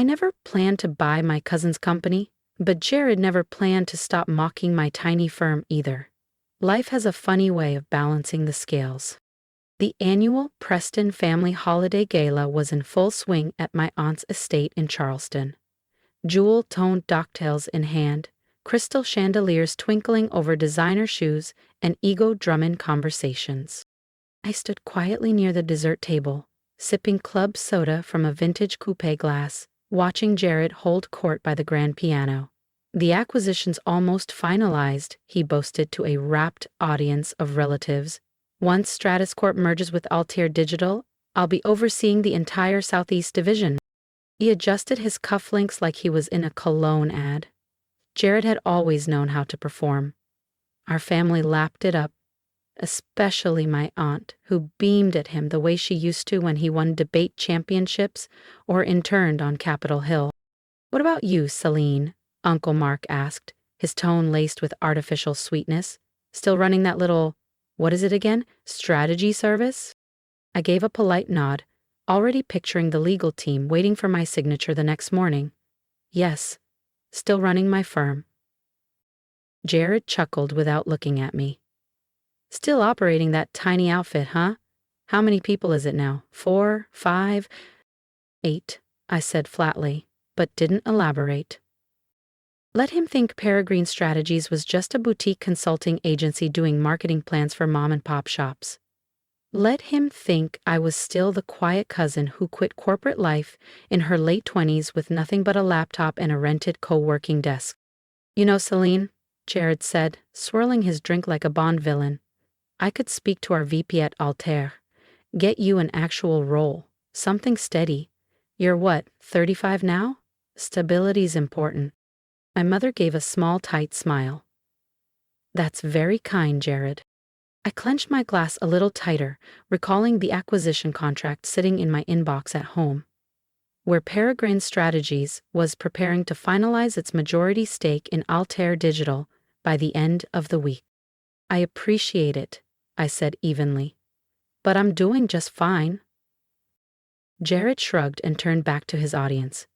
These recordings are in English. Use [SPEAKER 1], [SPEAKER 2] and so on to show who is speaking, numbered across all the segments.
[SPEAKER 1] I never planned to buy my cousin's company, but Jared never planned to stop mocking my tiny firm either. Life has a funny way of balancing the scales. The annual Preston family holiday gala was in full swing at my aunt's estate in Charleston. Jewel-toned docktails in hand, crystal chandeliers twinkling over designer shoes, and ego-drumming conversations. I stood quietly near the dessert table, sipping club soda from a vintage coupe glass, watching Jared hold court by the grand piano. The acquisition's almost finalized, he boasted to a rapt audience of relatives. Once StratusCorp merges with Altair Digital, I'll be overseeing the entire Southeast Division. He adjusted his cufflinks like he was in a cologne ad. Jared had always known how to perform. Our family lapped it up, especially my aunt, who beamed at him the way she used to when he won debate championships or interned on Capitol Hill. "What about you, Celine?" Uncle Mark asked, his tone laced with artificial sweetness. "Still running that little, what is it again, strategy service?" I gave a polite nod, already picturing the legal team waiting for my signature the next morning. "Yes, still running my firm." Jared chuckled without looking at me. "Still operating that tiny outfit, huh? How many people is it now? 4, 5, 8, I said flatly, but didn't elaborate. Let him think Peregrine Strategies was just a boutique consulting agency doing marketing plans for mom-and-pop shops. Let him think I was still the quiet cousin who quit corporate life in her late 20s with nothing but a laptop and a rented co-working desk. "You know, Celine," Jared said, swirling his drink like a Bond villain, "I could speak to our VP at Altair. Get you an actual role, something steady. You're what, 35 now? Stability's important." My mother gave a small, tight smile. "That's very kind, Jared." I clenched my glass a little tighter, recalling the acquisition contract sitting in my inbox at home, where Peregrine Strategies was preparing to finalize its majority stake in Altair Digital by the end of the week. "I appreciate it," I said evenly, "but I'm doing just fine." Jared shrugged and turned back to his audience.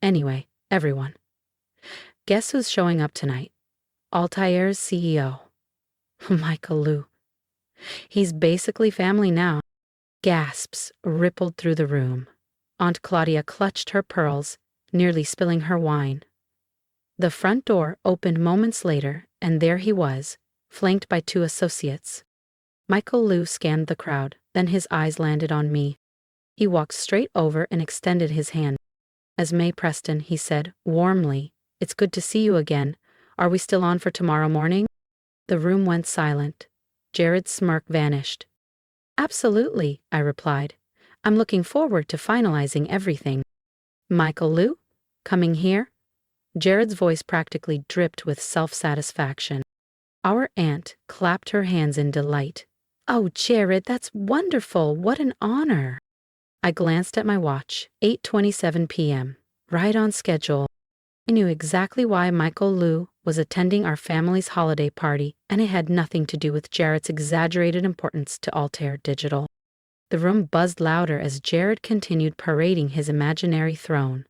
[SPEAKER 1] Anyway, everyone, guess who's showing up tonight? Altair's CEO. Michael Liu. He's basically family now. Gasps rippled through the room. Aunt Claudia clutched her pearls, nearly spilling her wine. The front door opened moments later, and there he was, flanked by 2 associates. Michael Liu scanned the crowd, then his eyes landed on me. He walked straight over and extended his hand. "Esme Preston," he said, warmly, "it's good to see you again. Are we still on for tomorrow morning?" The room went silent. Jared's smirk vanished. "Absolutely," I replied. "I'm looking forward to finalizing everything." "Michael Liu? Coming here?" Jared's voice practically dripped with self-satisfaction. Our aunt clapped her hands in delight. "Oh, Jared, that's wonderful. What an honor." I glanced at my watch, 8:27 p.m., right on schedule. I knew exactly why Michael Liu was attending our family's holiday party, and it had nothing to do with Jared's exaggerated importance to Altair Digital. The room buzzed louder as Jared continued parading his imaginary throne.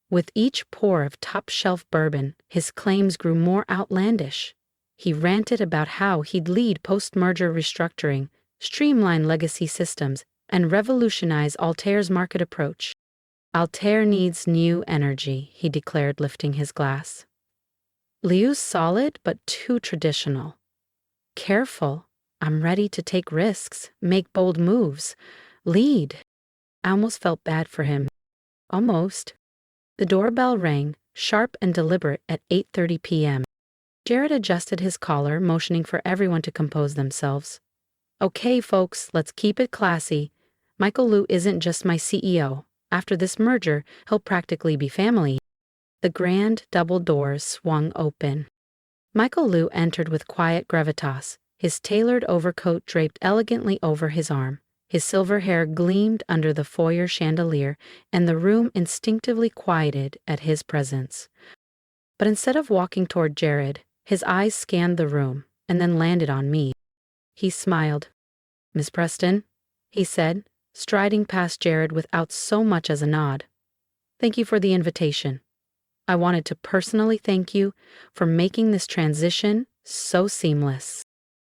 [SPEAKER 1] With each pour of top-shelf bourbon, his claims grew more outlandish. He ranted about how he'd lead post-merger restructuring, streamline legacy systems, and revolutionize Altair's market approach. "Altair needs new energy," he declared, lifting his glass. "Liu's solid, but too traditional. Careful. I'm ready to take risks, make bold moves, lead." I almost felt bad for him. Almost. The doorbell rang, sharp and deliberate, at 8:30 p.m. Jared adjusted his collar, motioning for everyone to compose themselves. "Okay, folks, let's keep it classy. Michael Liu isn't just my CEO. After this merger, he'll practically be family." The grand double doors swung open. Michael Liu entered with quiet gravitas, his tailored overcoat draped elegantly over his arm. His silver hair gleamed under the foyer chandelier, and the room instinctively quieted at his presence. But instead of walking toward Jared, his eyes scanned the room and then landed on me. He smiled. "Miss Preston," he said, striding past Jared without so much as a nod. Thank you for the invitation. I wanted to personally thank you for making this transition so seamless.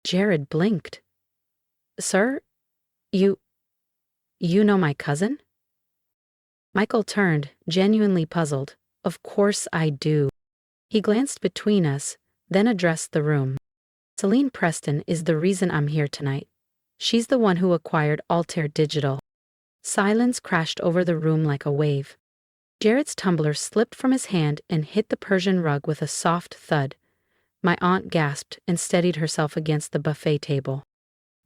[SPEAKER 1] Jared blinked. Sir, you know my cousin? Michael turned, genuinely puzzled. Of course I do. He glanced between us, then addressed the room. Celine Preston is the reason I'm here tonight. She's the one who acquired Altair Digital. Silence crashed over the room like a wave. Jared's tumbler slipped from his hand and hit the Persian rug with a soft thud. My aunt gasped and steadied herself against the buffet table.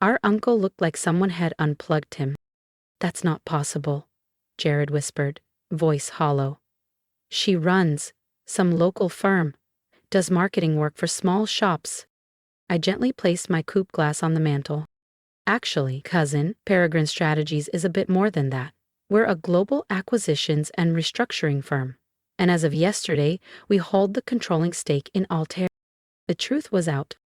[SPEAKER 1] Our uncle looked like someone had unplugged him. That's not possible, Jared whispered, voice hollow. She runs some local firm, does marketing work for small shops. I gently placed my coupe glass on the mantel. Actually, cousin, Peregrine Strategies is a bit more than that. We're a global acquisitions and restructuring firm. And as of yesterday, we hold the controlling stake in Altair. The truth was out.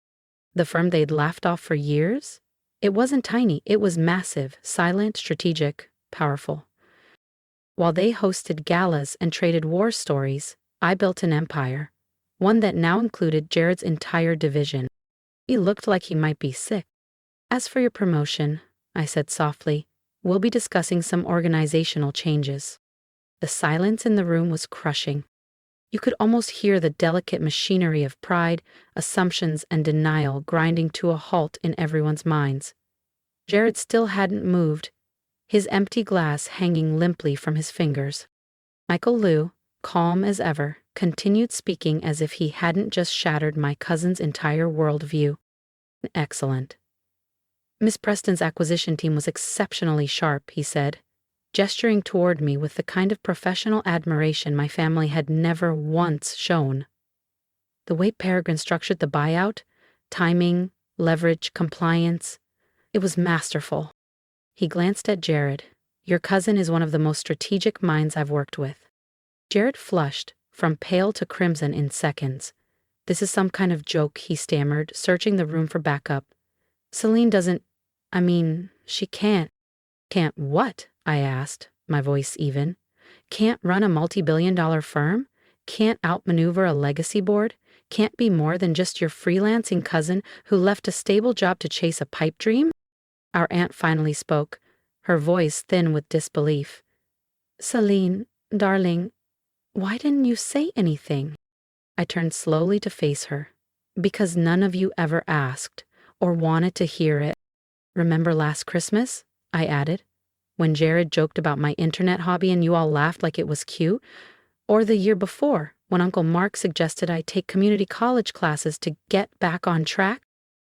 [SPEAKER 1] The firm they'd laughed off for years? It wasn't tiny, it was massive, silent, strategic, powerful. While they hosted galas and traded war stories, I built an empire, one that now included Jared's entire division. He looked like he might be sick. As for your promotion, I said softly, we'll be discussing some organizational changes. The silence in the room was crushing. You could almost hear the delicate machinery of pride, assumptions, and denial grinding to a halt in everyone's minds. Jared still hadn't moved, his empty glass hanging limply from his fingers. Michael Liu, calm as ever, continued speaking as if he hadn't just shattered my cousin's entire worldview. Excellent. Miss Preston's acquisition team was exceptionally sharp, he said, gesturing toward me with the kind of professional admiration my family had never once shown. The way Peregrine structured the buyout, timing, leverage, compliance, it was masterful. He glanced at Jared. Your cousin is one of the most strategic minds I've worked with. Jared flushed, from pale to crimson in seconds. This is some kind of joke, he stammered, searching the room for backup. Celine doesn't, she can't. Can't what? I asked, my voice even. Can't run a multi-billion-dollar firm? Can't outmaneuver a legacy board? Can't be more than just your freelancing cousin who left a stable job to chase a pipe dream? Our aunt finally spoke, her voice thin with disbelief. Celine, darling, why didn't you say anything? I turned slowly to face her. Because none of you ever asked, or wanted to hear it. Remember last Christmas? I added. When Jared joked about my internet hobby and you all laughed like it was cute? Or the year before, when Uncle Mark suggested I take community college classes to get back on track?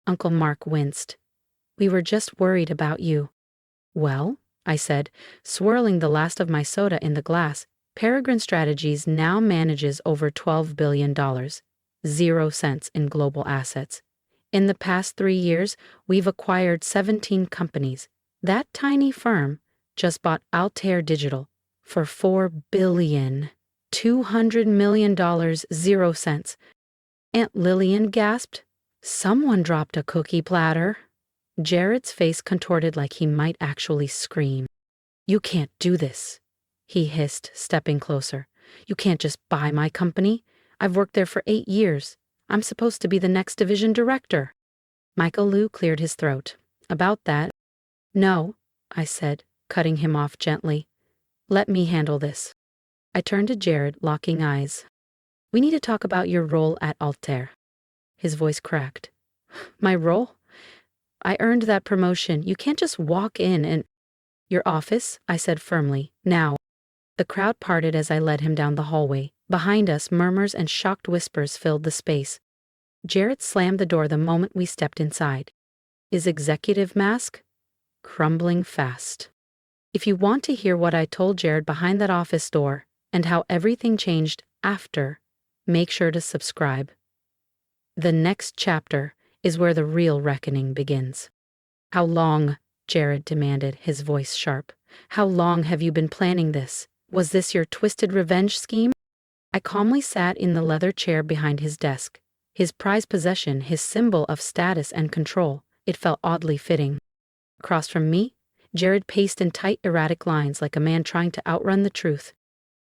[SPEAKER 1] Uncle Mark winced. We were just worried about you. Well, I said, swirling the last of my soda in the glass, Peregrine Strategies now manages over $12 billion, 0 cents in global assets. In the past 3 years, we've acquired 17 companies. That tiny firm just bought Altair Digital for $4 billion, $200 million, 0 cents. Aunt Lillian gasped. Someone dropped a cookie platter. Jared's face contorted like he might actually scream. You can't do this, he hissed, stepping closer. You can't just buy my company. I've worked there for 8 years. I'm supposed to be the next division director. Michael Liu cleared his throat. About that. No, I said, cutting him off gently. Let me handle this. I turned to Jared, locking eyes. We need to talk about your role at Altair. His voice cracked. My role? I earned that promotion. You can't just walk in and... Your office, I said firmly. Now. The crowd parted as I led him down the hallway. Behind us, murmurs and shocked whispers filled the space. Jared slammed the door the moment we stepped inside. His executive mask? Crumbling fast. If you want to hear what I told Jared behind that office door, and how everything changed after, make sure to subscribe. The next chapter is where the real reckoning begins. How long, Jared demanded, his voice sharp. How long have you been planning this? Was this your twisted revenge scheme? I calmly sat in the leather chair behind his desk. His prized possession, his symbol of status and control. It felt oddly fitting. Across from me, Jared paced in tight, erratic lines like a man trying to outrun the truth.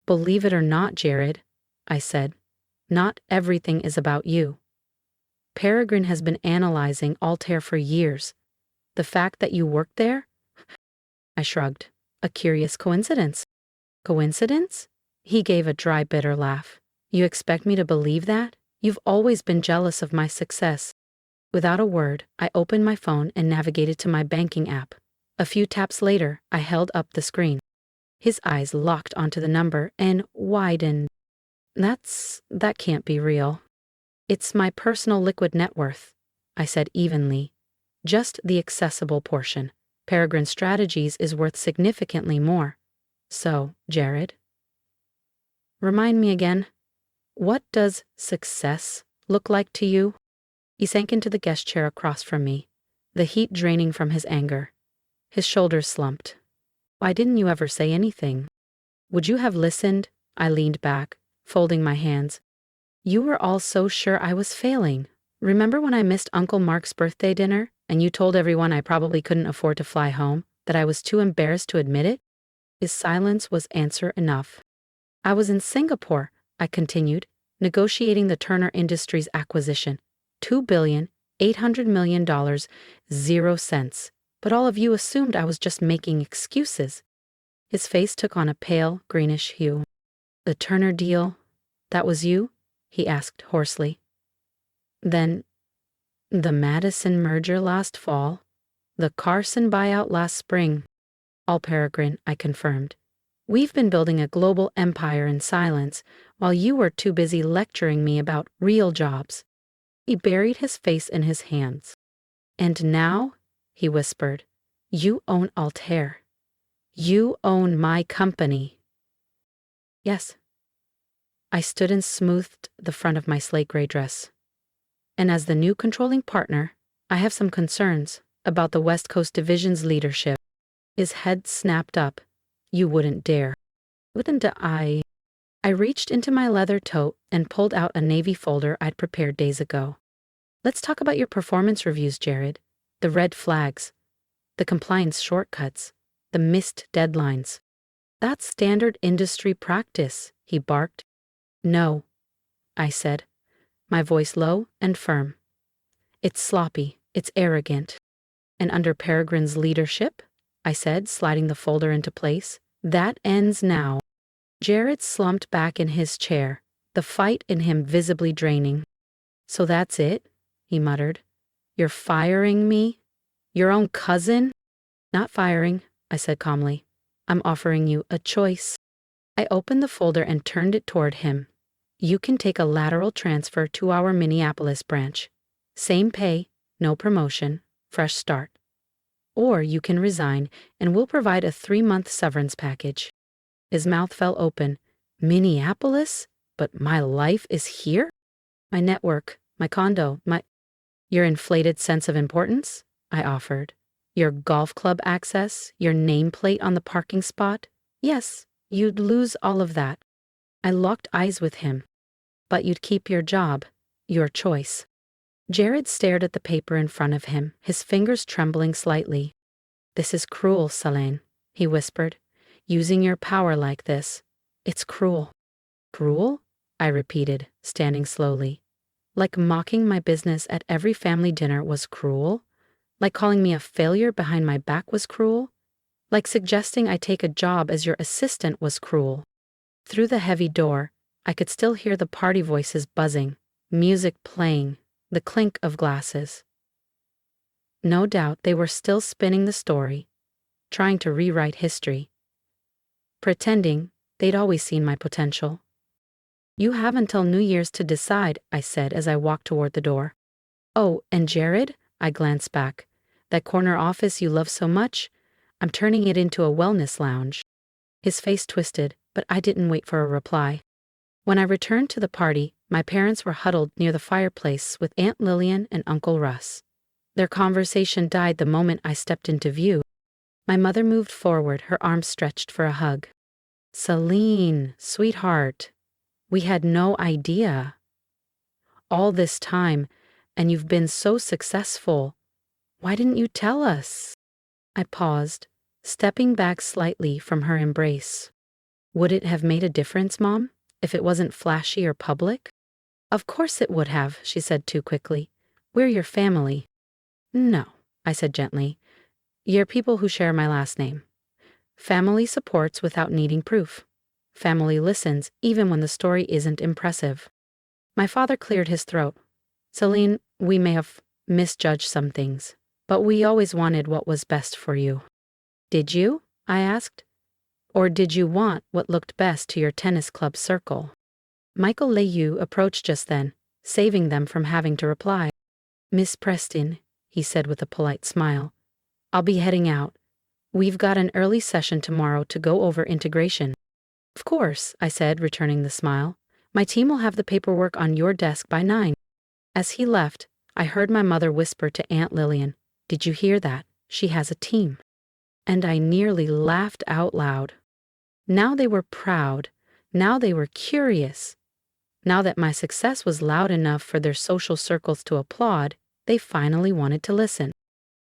[SPEAKER 1] Believe it or not, Jared, I said, not everything is about you. Peregrine has been analyzing Altair for years. The fact that you work there? I shrugged. A curious coincidence. Coincidence? He gave a dry, bitter laugh. You expect me to believe that? You've always been jealous of my success. Without a word, I opened my phone and navigated to my banking app. A few taps later, I held up the screen. His eyes locked onto the number and widened. That can't be real. It's my personal liquid net worth, I said evenly. Just the accessible portion. Peregrine Strategies is worth significantly more. So, Jared? Remind me again, what does success look like to you? He sank into the guest chair across from me, the heat draining from his anger. His shoulders slumped. Why didn't you ever say anything? Would you have listened? I leaned back, folding my hands. You were all so sure I was failing. Remember when I missed Uncle Mark's birthday dinner, and you told everyone I probably couldn't afford to fly home, that I was too embarrassed to admit it? His silence was answer enough. I was in Singapore, I continued, negotiating the Turner Industries acquisition. $2,800,000,000, 0 cents. But all of you assumed I was just making excuses. His face took on a pale, greenish hue. The Turner deal, that was you? He asked hoarsely. Then, the Madison merger last fall, the Carson buyout last spring. All Peregrine, I confirmed. We've been building a global empire in silence, while you were too busy lecturing me about real jobs. He buried his face in his hands. And now, he whispered, you own Altair. You own my company. Yes. I stood and smoothed the front of my slate gray dress. And as the new controlling partner, I have some concerns about the West Coast Division's leadership. His head snapped up. You wouldn't dare. Wouldn't I? I reached into my leather tote and pulled out a navy folder I'd prepared days ago. Let's talk about your performance reviews, Jared. The red flags. The compliance shortcuts. The missed deadlines. That's standard industry practice, he barked. No, I said, my voice low and firm. It's sloppy, it's arrogant. And under Peregrine's leadership, I said, sliding the folder into place, that ends now. Jared slumped back in his chair, the fight in him visibly draining. So that's it, he muttered. You're firing me? Your own cousin? Not firing, I said calmly. I'm offering you a choice. I opened the folder and turned it toward him. You can take a lateral transfer to our Minneapolis branch. Same pay, no promotion, fresh start. Or you can resign and we'll provide a 3-month severance package. His mouth fell open. Minneapolis? But my life is here? My network, my condo, Your inflated sense of importance? I offered. Your golf club access, your nameplate on the parking spot? Yes, you'd lose all of that. I locked eyes with him. But you'd keep your job, your choice. Jared stared at the paper in front of him, his fingers trembling slightly. This is cruel, Selene, he whispered. Using your power like this. It's cruel. Cruel? I repeated, standing slowly. Like mocking my business at every family dinner was cruel? Like calling me a failure behind my back was cruel? Like suggesting I take a job as your assistant was cruel? Through the heavy door, I could still hear the party voices buzzing, music playing, the clink of glasses. No doubt they were still spinning the story, trying to rewrite history. Pretending they'd always seen my potential. You have until New Year's to decide, I said as I walked toward the door. Oh, and Jared? I glanced back. That corner office you love so much? I'm turning it into a wellness lounge. His face twisted, but I didn't wait for a reply. When I returned to the party, my parents were huddled near the fireplace with Aunt Lillian and Uncle Russ. Their conversation died the moment I stepped into view. My mother moved forward, her arms stretched for a hug. Selene, sweetheart, we had no idea. All this time, and you've been so successful. Why didn't you tell us? I paused, stepping back slightly from her embrace. Would it have made a difference, Mom, if it wasn't flashy or public? Of course it would have, she said too quickly. We're your family. No, I said gently. You're people who share my last name. Family supports without needing proof. Family listens even when the story isn't impressive. My father cleared his throat. Celine, we may have misjudged some things, but we always wanted what was best for you. Did you? I asked. Or did you want what looked best to your tennis club circle? Michael Leyu approached just then, saving them from having to reply. Miss Preston, he said with a polite smile, I'll be heading out. We've got an early session tomorrow to go over integration. Of course, I said, returning the smile. My team will have the paperwork on your desk by 9. As he left, I heard my mother whisper to Aunt Lillian, Did you hear that? She has a team. And I nearly laughed out loud. Now they were proud. Now they were curious. Now that my success was loud enough for their social circles to applaud, they finally wanted to listen.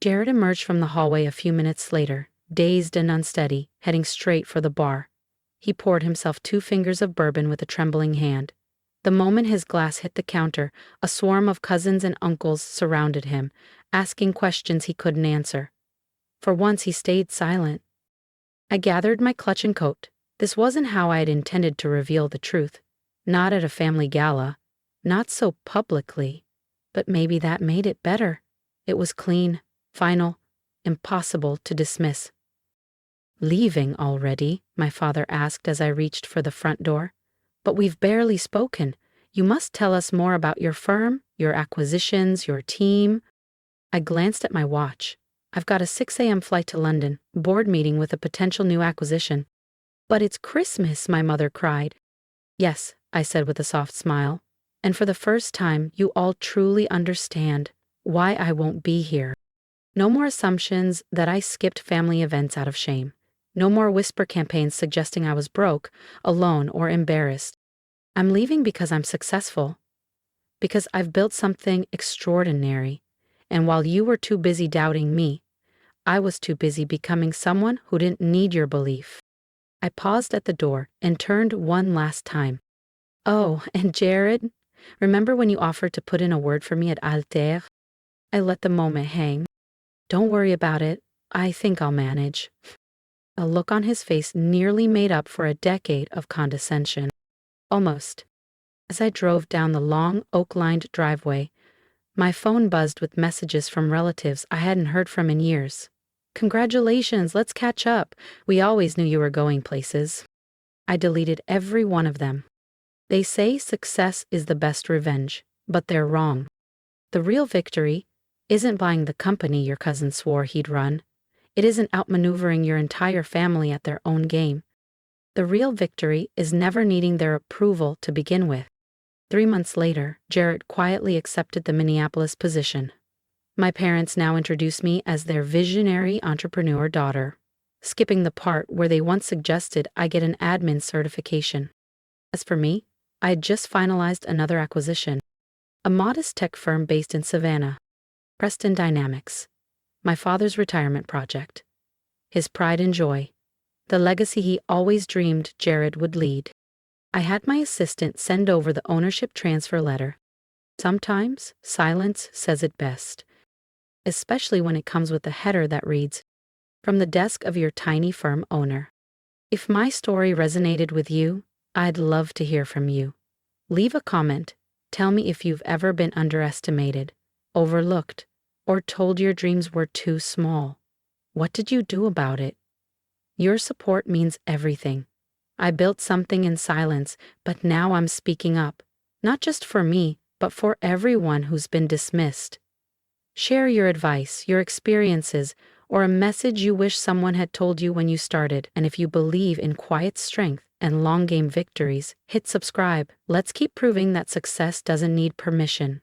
[SPEAKER 1] Jared emerged from the hallway a few minutes later, dazed and unsteady, heading straight for the bar. He poured himself 2 fingers of bourbon with a trembling hand. The moment his glass hit the counter, a swarm of cousins and uncles surrounded him, asking questions he couldn't answer. For once he stayed silent. I gathered my clutch and coat. This wasn't how I had intended to reveal the truth. Not at a family gala. Not so publicly. But maybe that made it better. It was clean, final, impossible to dismiss. Leaving already? My father asked as I reached for the front door. But we've barely spoken. You must tell us more about your firm, your acquisitions, your team. I glanced at my watch. I've got a 6 a.m. flight to London, board meeting with a potential new acquisition. But it's Christmas, my mother cried. Yes, I said with a soft smile. And for the first time, you all truly understand why I won't be here. No more assumptions that I skipped family events out of shame. No more whisper campaigns suggesting I was broke, alone, or embarrassed. I'm leaving because I'm successful. Because I've built something extraordinary. And while you were too busy doubting me, I was too busy becoming someone who didn't need your belief. I paused at the door and turned one last time. Oh, and Jared, remember when you offered to put in a word for me at Altair? I let the moment hang. Don't worry about it. I think I'll manage. A look on his face nearly made up for a decade of condescension. Almost. As I drove down the long, oak-lined driveway, my phone buzzed with messages from relatives I hadn't heard from in years. Congratulations, let's catch up. We always knew you were going places. I deleted every one of them. They say success is the best revenge, but they're wrong. The real victory isn't buying the company your cousin swore he'd run. It isn't outmaneuvering your entire family at their own game. The real victory is never needing their approval to begin with. 3 months later, Jared quietly accepted the Minneapolis position. My parents now introduce me as their visionary entrepreneur daughter, skipping the part where they once suggested I get an admin certification. As for me, I had just finalized another acquisition, a modest tech firm based in Savannah, Preston Dynamics, my father's retirement project, his pride and joy, the legacy he always dreamed Jared would lead. I had my assistant send over the ownership transfer letter. Sometimes silence says it best, especially when it comes with a header that reads, From the desk of your tiny firm owner. If my story resonated with you, I'd love to hear from you. Leave a comment. Tell me if you've ever been underestimated, overlooked, or told your dreams were too small. What did you do about it? Your support means everything. I built something in silence, but now I'm speaking up, not just for me, but for everyone who's been dismissed. Share your advice, your experiences, or a message you wish someone had told you when you started. And if you believe in quiet strength and long-game victories, hit subscribe. Let's keep proving that success doesn't need permission.